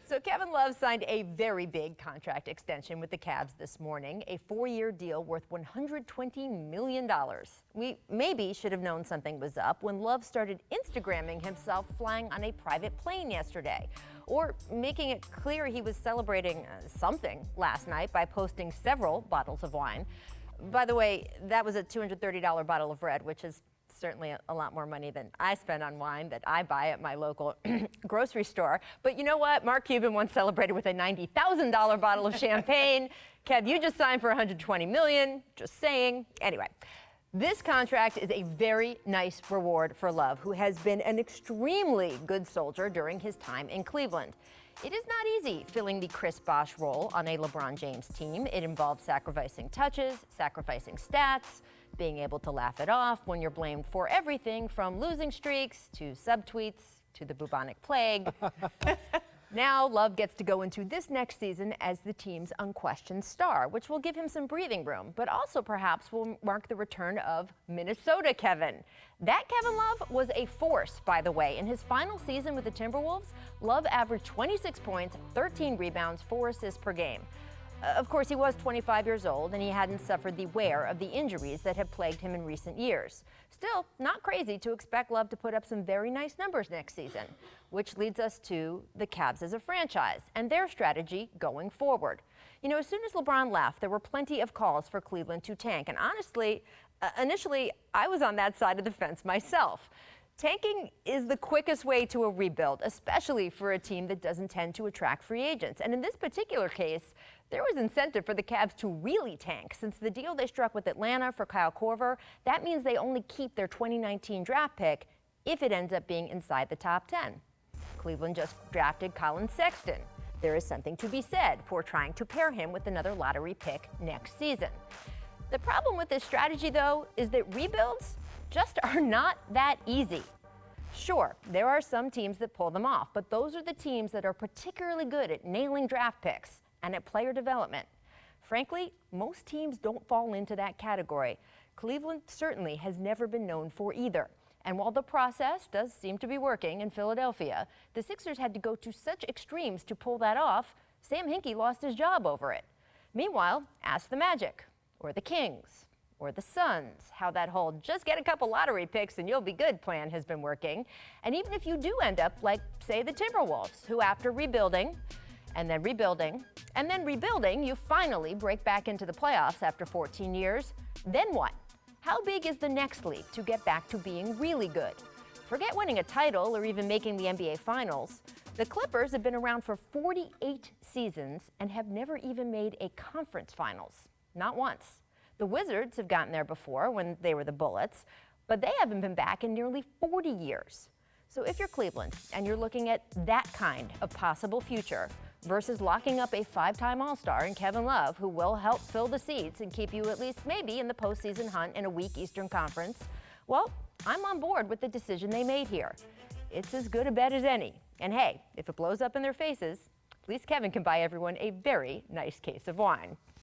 So Kevin Love signed a very big contract extension with the Cavs this morning, a 4-year deal worth $120 million. We maybe should have known something was up when Love started Instagramming himself flying on a private plane yesterday, or making it clear he was celebrating something last night by posting several bottles of wine. By the way, that was a $230 bottle of red, which is certainly a lot more money than I spend on wine that I buy at my local grocery store. But you know what? Mark Cuban once celebrated with a $90,000 bottle of champagne. Kev, you just signed for $120 million. Just saying. Anyway, this contract is a very nice reward for Love, who has been an extremely good soldier during his time in Cleveland. It is not easy filling the Chris Bosh role on a LeBron James team. It involves sacrificing touches, sacrificing stats, being able to laugh it off when you're blamed for everything from losing streaks to subtweets to the bubonic plague. Now Love gets to go into this next season as the team's unquestioned star, which will give him some breathing room, but also perhaps will mark the return of Minnesota Kevin. That Kevin Love was a force, by the way. In his final season with the Timberwolves, Love averaged 26 points, 13 rebounds, 4 assists per game. Of course, he was 25 years old, and he hadn't suffered the wear of the injuries that have plagued him in recent years. Still, not crazy to expect Love to put up some very nice numbers next season, which leads us to the Cavs as a franchise and their strategy going forward. You know, as soon as LeBron left, there were plenty of calls for Cleveland to tank, and honestly, initially, I was on that side of the fence myself. Tanking is the quickest way to a rebuild, especially for a team that doesn't tend to attract free agents. And in this particular case, there was incentive for the Cavs to really tank. Since the deal they struck with Atlanta for Kyle Korver, that means they only keep their 2019 draft pick if it ends up being inside the top 10. Cleveland just drafted Colin Sexton. There is something to be said for trying to pair him with another lottery pick next season. The problem with this strategy, though, is that rebuilds just are not that easy. Sure, there are some teams that pull them off, but those are the teams that are particularly good at nailing draft picks and at player development. Frankly, most teams don't fall into that category. Cleveland certainly has never been known for either. And while the process does seem to be working in Philadelphia, the Sixers had to go to such extremes to pull that off, Sam Hinkie lost his job over it. Meanwhile, ask the Magic, or the Kings, or the Suns, how that whole just get a couple lottery picks and you'll be good plan has been working. And even if you do end up like, say, the Timberwolves, who after rebuilding, and then rebuilding, and then rebuilding, you finally break back into the playoffs after 14 years, then what? How big is the next leap to get back to being really good? Forget winning a title or even making the NBA Finals. The Clippers have been around for 48 seasons and have never even made a conference finals. Not once. The Wizards have gotten there before when they were the Bullets, but they haven't been back in nearly 40 years. So if you're Cleveland and you're looking at that kind of possible future versus locking up a 5-time All-Star in Kevin Love, who will help fill the seats and keep you at least maybe in the postseason hunt in a weak Eastern Conference, well, I'm on board with the decision they made here. It's as good a bet as any. And hey, if it blows up in their faces, at least Kevin can buy everyone a very nice case of wine.